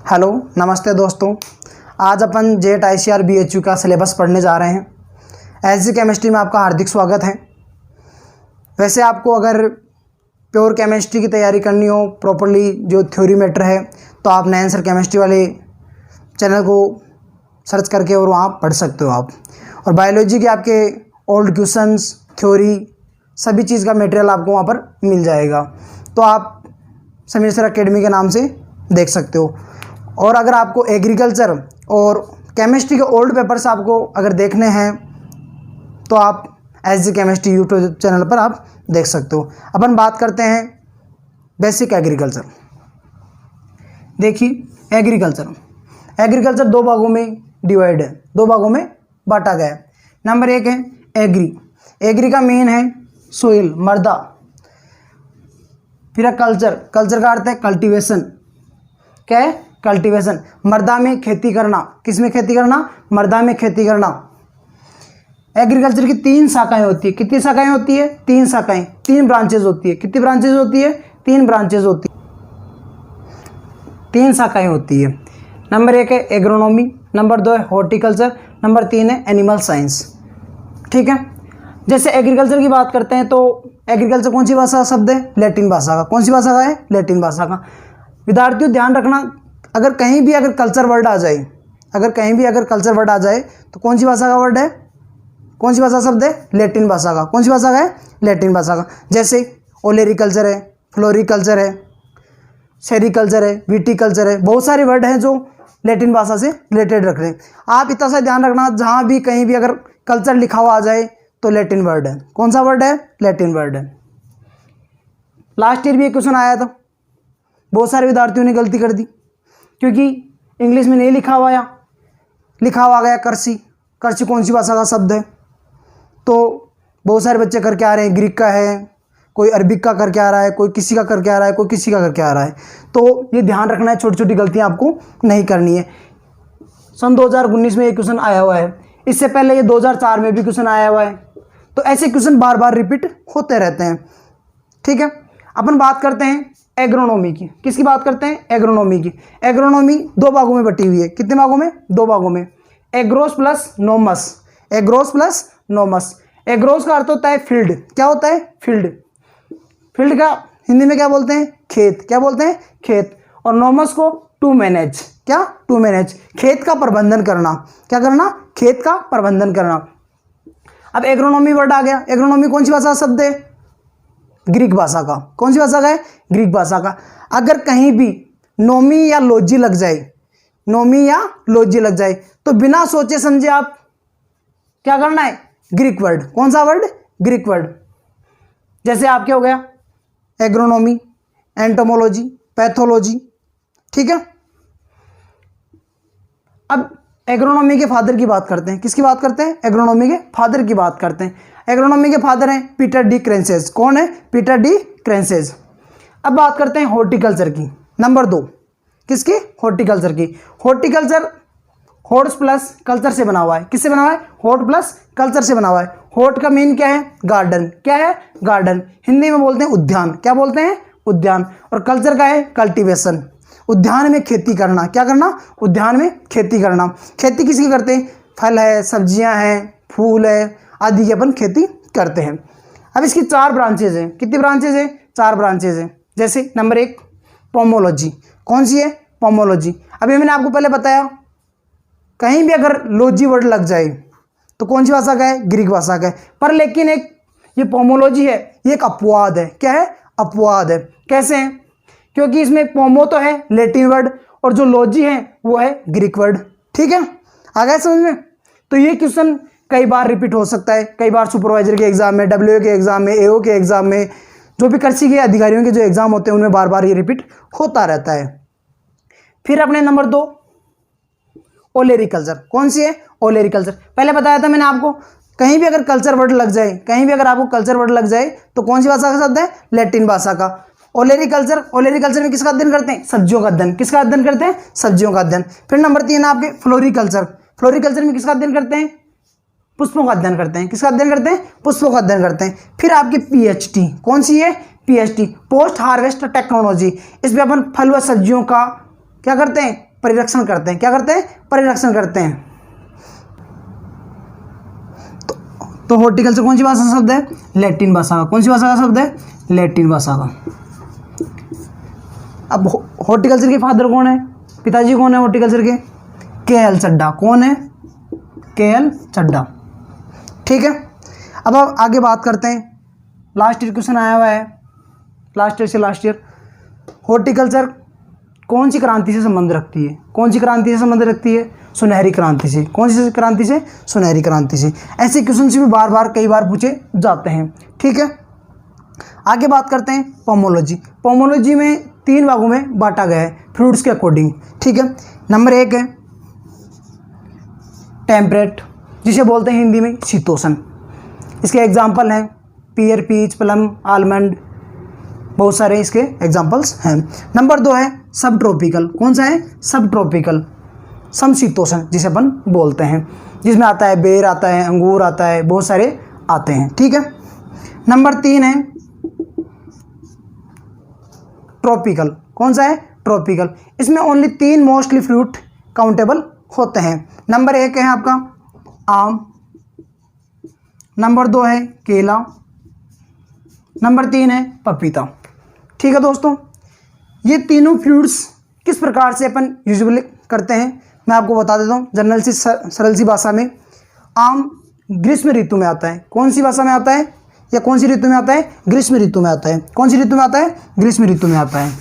Hello नमस्ते दोस्तों। आज अपन जेट ICAR BHU का सिलेबस पढ़ने जा रहे हैं। एसजी केमिस्ट्री में आपका हार्दिक स्वागत है। वैसे आपको अगर प्योर केमिस्ट्री की तैयारी करनी हो प्रॉपरली, जो थ्योरी मैटर है, तो आप नए आंसर केमिस्ट्री वाले चैनल को सर्च करके और वहाँ पढ़ सकते हो आप। और बायोलॉजी के आपके ओल्ड क्वेश्चंस, थ्योरी, सभी चीज़ का मटेरियल आपको वहाँ पर मिल जाएगा। तो आप समीर सर अकेडमी के नाम से देख सकते हो। और अगर आपको एग्रीकल्चर और केमिस्ट्री के ओल्ड पेपर्स आपको अगर देखने हैं तो आप एसजी केमिस्ट्री यूट्यूब चैनल पर आप देख सकते हो। अपन बात करते हैं बेसिक एग्रीकल्चर। देखिए एग्रीकल्चर दो भागों में डिवाइड है, दो भागों में बांटा गया है। नंबर एक है एग्री का मेन है सोइल, मृदा। फिर कल्चर का अर्थ है कल्टीवेशन। क्या है? कल्टीवेशन, मृदा में खेती करना। किस में खेती करना? मृदा में खेती करना। एग्रीकल्चर की 3 शाखाएं होती है। कितनी शाखाएं होती है? 3 शाखाएं, 3 ब्रांचेज होती है। कितनी ब्रांचेज होती है? 3 ब्रांचेज होती है, 3 शाखाएं होती है। नंबर 1 है एग्रोनॉमी, नंबर 2 है हॉर्टिकल्चर, नंबर 3 है एनिमल साइंस। ठीक है। जैसे एग्रीकल्चर की बात करते हैं तो एग्रीकल्चर कौन सी भाषा का शब्द है? लैटिन भाषा का। कौन सी भाषा का है? लैटिन भाषा का। विद्यार्थियों ध्यान रखना, अगर कहीं भी अगर कल्चर वर्ड आ जाए, तो कौन सी भाषा का वर्ड है? कौन सी भाषा शब्द है? लैटिन भाषा का। कौन सी भाषा का है? लैटिन भाषा का। जैसे ओलेरिकल्चर है, फ्लोरिकल्चर है, सेरिकल्चर है, विटीकल्चर है, बहुत सारे वर्ड हैं जो लैटिन भाषा से रिलेटेड रख रहे हैं। आप इतना सा ध्यान रखना, जहाँ भी कहीं भी अगर कल्चर लिखा हुआ आ जाए तो लैटिन वर्ड है। कौन सा वर्ड है? लैटिन वर्ड है। लास्ट ईयर भी एक क्वेश्चन आया था, बहुत सारे विद्यार्थियों ने गलती कर दी क्योंकि इंग्लिश में नहीं लिखा हुआ आ गया कृषि। कृषि कौन सी भाषा का शब्द है? तो बहुत सारे बच्चे करके आ रहे हैं, ग्रीक का है, कोई अरबिक का करके आ रहा है, कोई किसी का करके आ रहा है, कोई किसी का करके आ रहा है। तो ये ध्यान रखना है, छोटी छोटी गलतियां आपको नहीं करनी है। सन 2019 में ये क्वेश्चन आया हुआ है, इससे पहले ये 2004 में भी क्वेश्चन आया हुआ है। तो ऐसे क्वेश्चन बार बार रिपीट होते रहते हैं। ठीक है। अपन बात करते हैं एग्रोनॉमी की। किसकी बात करते हैं? एग्रोनॉमी की। एग्रोनॉमी 2 भागों में बटी हुई है। कितने भागों में? 2 भागों में। Agarose plus नोमस। एग्रोस का अर्थ होता है फील्ड। क्या होता है? फील्ड का हिंदी में क्या बोलते हैं? खेत। क्या बोलते हैं? खेत। और नोमस को टू मैनेज। क्या? टू मैनेज, खेत का प्रबंधन करना। क्या करना? खेत का प्रबंधन करना। अब एग्रोनॉमी वर्ड आ गया। एग्रोनॉमी कौन सी भाषा का शब्द है? ग्रीक भाषा का। कौन सी भाषा का है? ग्रीक भाषा का। अगर कहीं भी नोमी या लॉजी लग जाए तो बिना सोचे समझे आप क्या करना है? Greek word. कौन सा वर्ड? Greek word. जैसे आपके हो गया एग्रोनॉमी, एंटोमोलॉजी, पैथोलॉजी। ठीक है। अब एग्रोनॉमी के फादर की बात करते हैं। किसकी बात करते हैं? एग्रोनॉमी के फादर की बात करते हैं। एग्रोनॉमी के फादर हैं पीटर डी क्रेंसेज। कौन है? पीटर डी क्रेंसेज। अब बात करते हैं हॉर्टिकल्चर की। नंबर 2 किसकी? हॉर्टिकल्चर की। हॉर्टिकल्चर हॉर्स प्लस कल्चर से बना हुआ है। किससे बना हुआ है? हॉर्ट प्लस कल्चर से बना हुआ है। हॉर्ट का मीन क्या है? गार्डन। क्या है? गार्डन। हिंदी में बोलते हैं उद्यान। क्या बोलते हैं? उद्यान। और कल्चर का है कल्टीवेशन, उद्यान में खेती करना। क्या करना? उद्यान में खेती करना। खेती किसकी करते हैं? फल है, सब्जियां हैं, फूल है, आदि की अपन खेती करते हैं। अब इसकी 4 ब्रांचेज हैं। कितनी ब्रांचेज हैं? 4 ब्रांचेज हैं। जैसे नंबर 1 पोमोलॉजी। कौन सी है? पोमोलॉजी। अभी मैंने आपको पहले बताया, कहीं भी अगर लॉजी वर्ड लग जाए तो कौन सी भाषा का है? ग्रीक भाषा का है। पर लेकिन एक ये पोमोलॉजी है, ये एक अपवाद है। क्या है? अपवाद है। कैसे है? क्योंकि इसमें पोमो तो है लैटिन वर्ड और जो लॉजी है वो है ग्रीक वर्ड। ठीक है, आ गया समझ में? तो ये क्वेश्चन कई बार रिपीट हो सकता है, कई बार सुपरवाइजर के एग्जाम में, डब्ल्यूए के एग्जाम में, एओ के एग्जाम में, जो भी कृषि के अधिकारियों के जो एग्जाम होते हैं उनमें बार बार ये रिपीट होता रहता है। फिर अपने नंबर 2 ओलेरिकल्चर। कौन सी है? ओलेरिकल्चर। पहले बताया था मैंने आपको, कहीं भी अगर कल्चर वर्ड लग जाए, तो कौन सी भाषा का शब्द है? लैटिन भाषा का। ओलेरिकल्चर में किसका अध्ययन करते हैं? सब्जियों का अध्ययन। किसका अध्ययन करते हैं? सब्जियों का अध्ययन। फिर नंबर 3 आपके फ्लोरिकल्चर में किसका अध्ययन करते हैं? पुष्पों का अध्ययन करते हैं। किसका अध्ययन करते हैं? पुष्पों का अध्ययन करते हैं। फिर आपकी पीएचडी। कौन सी है? PhD, post harvest technology. इसमें अपन फल व सब्जियों का क्या करते हैं? परिरक्षण करते हैं। क्या करते हैं? परिरक्षण करते हैं। तो हॉर्टिकल्चर कौन सी भाषा का शब्द है? लैटिन भाषा का। कौन सी भाषा का शब्द है? लैटिन भाषा का। अब हॉर्टिकल्चर के फादर कौन है? पिताजी कौन है हॉर्टिकल्चर के? के.एल. चड्ढा। कौन है? के.एल. चड्ढा। ठीक है। अब आगे बात करते हैं। लास्ट ईयर क्वेश्चन आया हुआ है, लास्ट ईयर से लास्ट ईयर। हॉर्टिकल्चर कौन सी क्रांति से संबंध रखती है? कौन सी क्रांति से संबंध रखती है? सुनहरी क्रांति से। कौन सी क्रांति से? सुनहरी क्रांति से। ऐसे क्वेश्चन से भी बार बार कई बार पूछे जाते हैं। ठीक है। आगे बात करते हैं पोमोलॉजी। पोमोलॉजी में 3 भागों में बांटा गया है फ्रूट्स के अकॉर्डिंग। ठीक है। नंबर 1 है टेम्परेट, जिसे बोलते हैं हिंदी में शीतोष्ण। इसके एग्जाम्पल हैं पियर, पीच, प्लम, आलमंड, बहुत सारे इसके एग्जाम्पल्स हैं। नंबर 2 है सब ट्रॉपिकल। कौन सा है? सब ट्रॉपिकल, समशीतोष्ण जिसे अपन बोलते हैं, जिसमें आता है बेर, आता है अंगूर, आता है बहुत सारे आते हैं। ठीक है। नंबर 3 है ट्रॉपिकल। कौन सा है? ट्रॉपिकल। इसमें ओनली 3 मोस्टली फ्रूट काउंटेबल होते हैं। नंबर 1 है आपका आम, नंबर 2 है केला, नंबर 3 है पपीता। ठीक है दोस्तों, ये तीनों फ्रूट्स किस प्रकार से अपन यूजुअली करते हैं मैं आपको बता देता हूँ जनरल सी सरल सी भाषा में। आम ग्रीष्म ऋतु में आता है। कौन सी भाषा में आता है या कौन सी ऋतु में आता है? ग्रीष्म ऋतु में आता है। कौन सी ऋतु में आता है? ग्रीष्म ऋतु में आता है।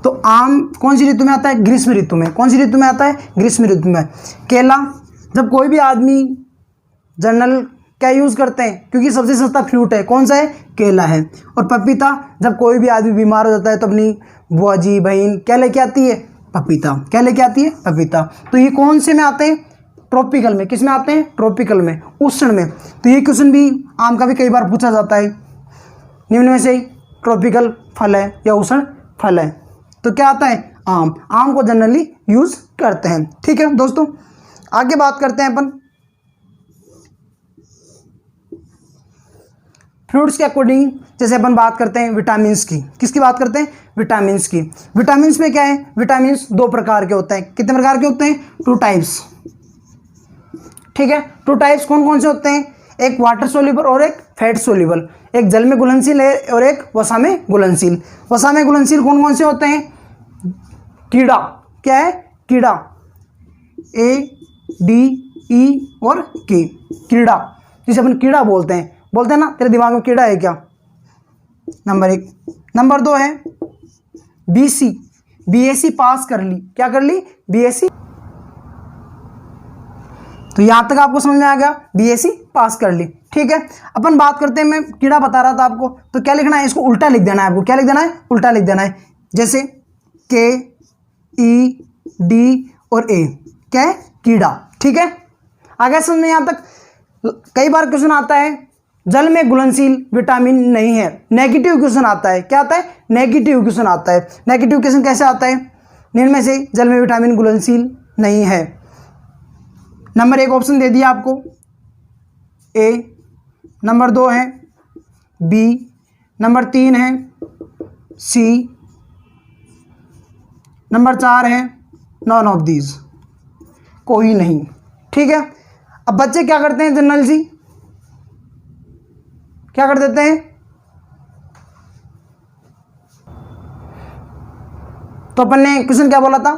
तो आम कौन सी ऋतु में आता है? ग्रीष्म ऋतु में। कौन सी ऋतु में आता है? ग्रीष्म ऋतु में। केला, जब कोई भी आदमी जनरल क्या यूज़ करते हैं, क्योंकि सबसे सस्ता फ्रूट है, कौन सा है? केला है। और पपीता, जब कोई भी आदमी बीमार हो जाता है तो अपनी बुआ जी, बहन क्या लेके आती है? पपीता। क्या लेके आती है? पपीता। तो ये कौन से में आते हैं? ट्रॉपिकल में। किस में आते हैं? ट्रॉपिकल में, उष्ण में। तो ये क्वेश्चन भी आम का भी कई बार पूछा जाता है। निम्न में से ट्रॉपिकल फल है या उष्ण फल है? तो क्या आता है? आम। आम को जनरली यूज़ करते हैं। ठीक है दोस्तों, आगे बात करते हैं अपन फ्रूट्स के अकॉर्डिंग। जैसे अपन बात करते हैं विटामिन्स की। किसकी बात करते हैं? विटामिन्स की। विटामिन्स में क्या है? विटामिन्स 2 प्रकार के होते हैं। कितने प्रकार के होते हैं? 2 टाइप्स। ठीक है। 2 टाइप्स कौन कौन से होते हैं? एक वाटर सोल्यूबल और एक फैट सोल्यूबल। एक जल में घुलनशील है और एक वसा में घुलनशील। वसा में घुलनशील कौन कौन से होते हैं? कीड़ा। क्या है? कीड़ा, ADE और K, कीड़ा, जिसे अपन कीड़ा बोलते हैं ना। तेरे दिमाग में कीड़ा है क्या? नंबर 1। नंबर 2 है BAC पास कर ली। क्या कर ली? BAC। तो यहां तक आपको समझ में आ गया, BAC पास कर ली। ठीक है। अपन बात करते हैं, मैं कीड़ा बता रहा था आपको, तो क्या लिखना है? इसको उल्टा लिख देना है आपको। क्या लिख देना है? उल्टा लिख देना है। जैसे KED और A, क्या है? कीड़ा। ठीक है। आगे समझ में? यहां तक कई बार क्वेश्चन आता है जल में घुलनशील विटामिन नहीं है। नेगेटिव क्वेश्चन आता है। क्या आता है? नेगेटिव क्वेश्चन आता है। नेगेटिव क्वेश्चन कैसे आता है? निम्न में से जल में विटामिन घुलनशील नहीं है। नंबर 1 ऑप्शन दे दिया आपको A, नंबर 2 है B, नंबर 3 है C, नंबर 4 है नॉन ऑफ दीज, कोई नहीं। ठीक है। अब बच्चे क्या करते हैं जनरल जी? क्या कर देते हैं? तो अपन ने क्वेश्चन क्या बोला था?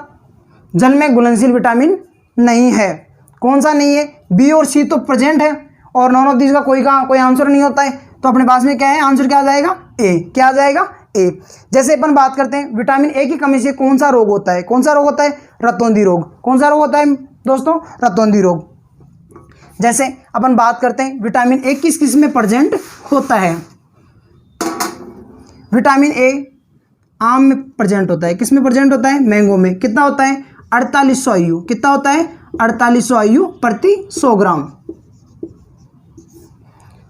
जल में घुलनशील विटामिन नहीं है। कौन सा नहीं है? B और C तो प्रेजेंट है और नॉन ऑफ दीज का कोई आंसर नहीं होता है। तो अपने पास में क्या है? आंसर क्या आ जाएगा? A। क्या आ जाएगा? A। जैसे अपन बात करते हैं विटामिन A की कमी से कौन सा रोग होता है? कौन सा रोग होता है? रतौंधी रोग। कौन सा रोग होता है दोस्तों? रतौंधी रोग। जैसे अपन बात करते हैं विटामिन A किस किस में प्रेजेंट होता है? विटामिन A आम में प्रेजेंट होता है। किस में प्रेजेंट होता है? मैंगो में। कितना होता है? 4800 IU। कितना होता है? 4800 IU प्रति 100 ग्राम।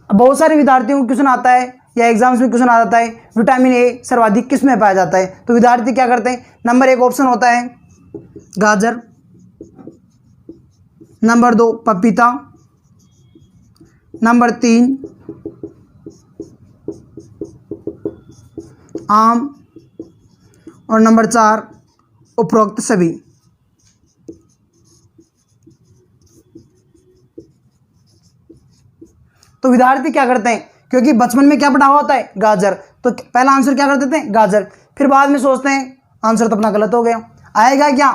बहुत सारे विद्यार्थियों को क्वेश्चन आता है या एग्जाम्स में क्वेश्चन आ जाता है विटामिन A सर्वाधिक किस में पाया जाता है? तो विद्यार्थी क्या करते हैं? नंबर 1 ऑप्शन होता है गाजर, नंबर 2 पपीता, नंबर 3 आम, और नंबर 4 उपरोक्त सभी। तो विद्यार्थी क्या करते हैं, क्योंकि बचपन में क्या पढ़ा होता है, गाजर, तो पहला आंसर क्या कर देते हैं, गाजर। फिर बाद में सोचते हैं आंसर तो अपना गलत हो गया, आएगा क्या,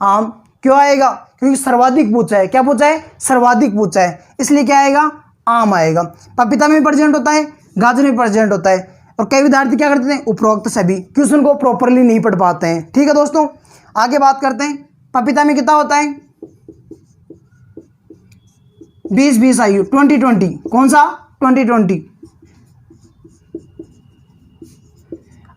आम। क्यों आएगा, क्योंकि सर्वाधिक पूछा है। क्या पूछा है, सर्वाधिक पूछा है, इसलिए क्या आएगा, आम आएगा। पपीता में प्रेजेंट होता है, गाजर में प्रेजेंट होता है। और कई विद्यार्थी क्या करते हैं, उपरोक्त सभी, क्वेश्चन को प्रॉपरली नहीं पढ़ पाते हैं। ठीक है दोस्तों, आगे बात करते हैं। पपीता में कितना होता है, 20-20 आयु, 20-20, कौन सा, 20-20।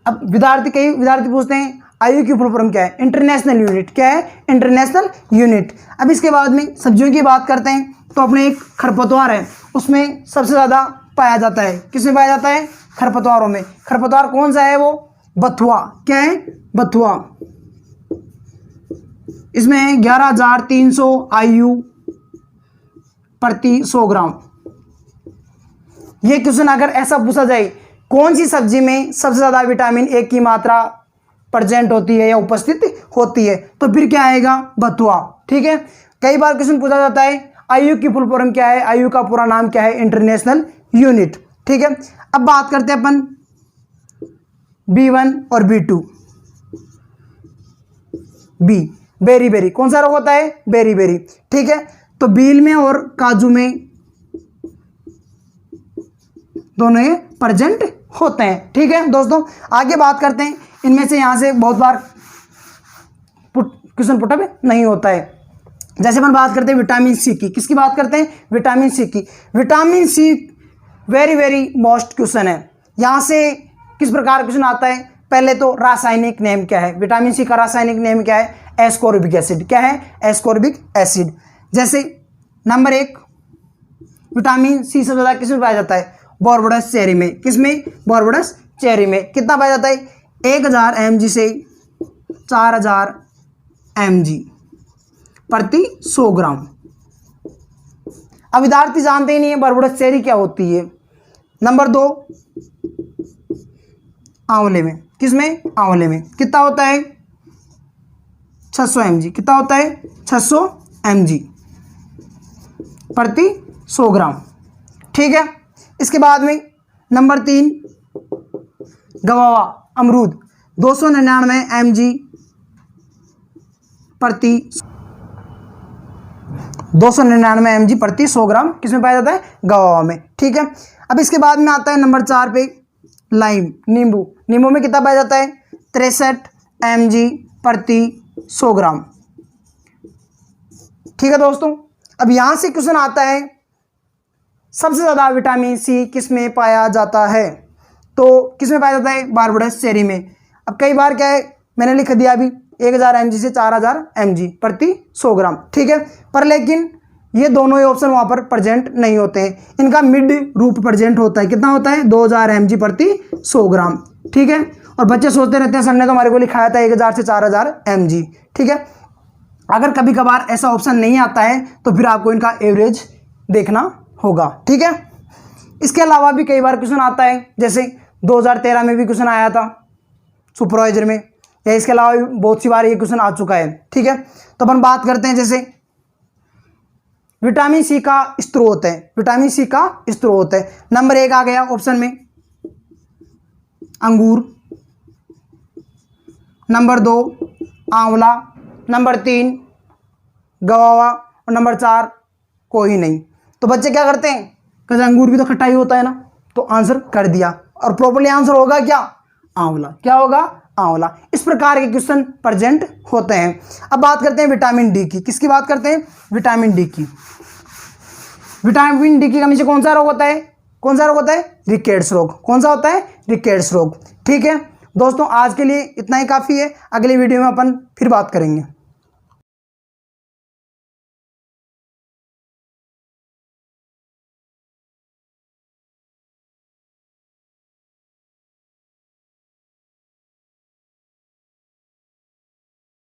अब कई विद्यार्थी पूछते हैं आयु की फुल फॉर्म क्या है, इंटरनेशनल यूनिट। क्या है, इंटरनेशनल यूनिट। अब इसके बाद में सब्जियों की बात करते हैं, तो अपने एक खरपतवार है, उसमें सबसे ज़्यादा पाया जाता है। किसमें पाया जाता है, खरपतवारों में। खरपतवार कौन सा है, वो बथुआ। क्या है, बथुआ। इसमें 11,300 आयु प्रति 100 ग्राम। ये क्वेश्चन अगर ऐसा पूछा जाए, कौन सी सब्जी में सबसे ज़्यादा विटामिन ए की मात्रा प्रेजेंट होती है या उपस्थित होती है, तो फिर क्या आएगा, बथुआ। ठीक है, कई बार क्वेश्चन पूछा जाता है आयु की फुल फॉर्म क्या है, आयु का पूरा नाम क्या है, इंटरनेशनल यूनिट। ठीक है, अब बात करते हैं अपन B1 और B2। बी, बेरी बेरी, कौन सा रोग होता है, बेरी बेरी। ठीक है, तो बील में और काजू में दोनों ये प्रेजेंट होते हैं। ठीक है दोस्तों, आगे बात करते हैं। इनमें से यहाँ से बहुत बार क्वेश्चन पुटअप नहीं होता है। जैसे अपन बात करते हैं विटामिन सी की, किसकी बात करते हैं, विटामिन सी की। Vitamin C very very most question है। यहाँ से किस प्रकार क्वेश्चन आता है, पहले तो रासायनिक नेम क्या है, विटामिन सी का रासायनिक नेम क्या है, एस्कॉर्बिक एसिड। क्या है, एस्कॉर्बिक एसिड। जैसे नंबर 1 विटामिन सी सबसे ज़्यादा किसमें पाया जाता है, बोरबोडस चेरी में। किसमें, बोरबोडस चेरी में। कितना पाया जाता है, 1000 mg से 4000 mg प्रति 100 ग्राम। अब विद्यार्थी जानते ही नहीं है बोरबोडस चेरी क्या होती है। नंबर 2 आंवले में। किसमें, आंवले में कितना होता है, 600 mg। कितना होता है, 600 mg प्रति 100 ग्राम। ठीक है, इसके बाद में नंबर 3 गवावा अमरूद, 299 mg प्रति 299 mg प्रति 100 ग्राम किसमें पाया जाता है, गवावा में। ठीक है, अब इसके बाद में आता है नंबर 4 पे लाइम, नींबू। नींबू में कितना पाया जाता है, 63 mg प्रति 100 ग्राम। ठीक है दोस्तों, अब यहां से क्वेश्चन आता है सबसे ज़्यादा विटामिन सी किसमें पाया जाता है, तो किसमें पाया जाता है, बारबोडस चेरी में। अब कई बार क्या है, मैंने लिख दिया अभी 1000 mg से 4000 mg प्रति 100 ग्राम। ठीक है, पर लेकिन ये दोनों ही ऑप्शन वहाँ पर प्रेजेंट नहीं होते हैं, इनका मिड रूप प्रेजेंट होता है। कितना होता है, 2000 mg प्रति 100 ग्राम। ठीक है, और बच्चे सोचते रहते हैं सर ने तो हमारे को लिखाया था 1000 से 4000 mg। ठीक है, अगर कभी कभार ऐसा ऑप्शन नहीं आता है तो फिर आपको इनका एवरेज देखना होगा। ठीक है, इसके अलावा भी कई बार क्वेश्चन आता है, जैसे 2013 में भी क्वेश्चन आया था सुपरवाइजर में, या इसके अलावा भी बहुत सी बार ये क्वेश्चन आ चुका है। ठीक है, तो अपन बात करते हैं जैसे विटामिन सी का स्रोत है, विटामिन सी का स्रोत है। नंबर 1 आ गया ऑप्शन में अंगूर, नंबर 2 आंवला, नंबर 3 गवावा, और नंबर 4 कोई नहीं। तो बच्चे क्या करते हैं, कहते अंगूर भी तो खट्टा ही होता है ना, तो आंसर कर दिया, और प्रॉपर्ली आंसर होगा क्या, आंवला। क्या होगा, आंवला। इस प्रकार के क्वेश्चन प्रेजेंट होते हैं। अब बात करते हैं विटामिन डी की, किसकी बात करते हैं, विटामिन डी की। विटामिन डी की कमी से कौन सा रोग होता है, कौन सा रोग होता है, रिकेट्स रोग। कौन सा होता है, रिकेट्स रोग। ठीक है दोस्तों, आज के लिए इतना ही काफ़ी है, अगली वीडियो में अपन फिर बात करेंगे।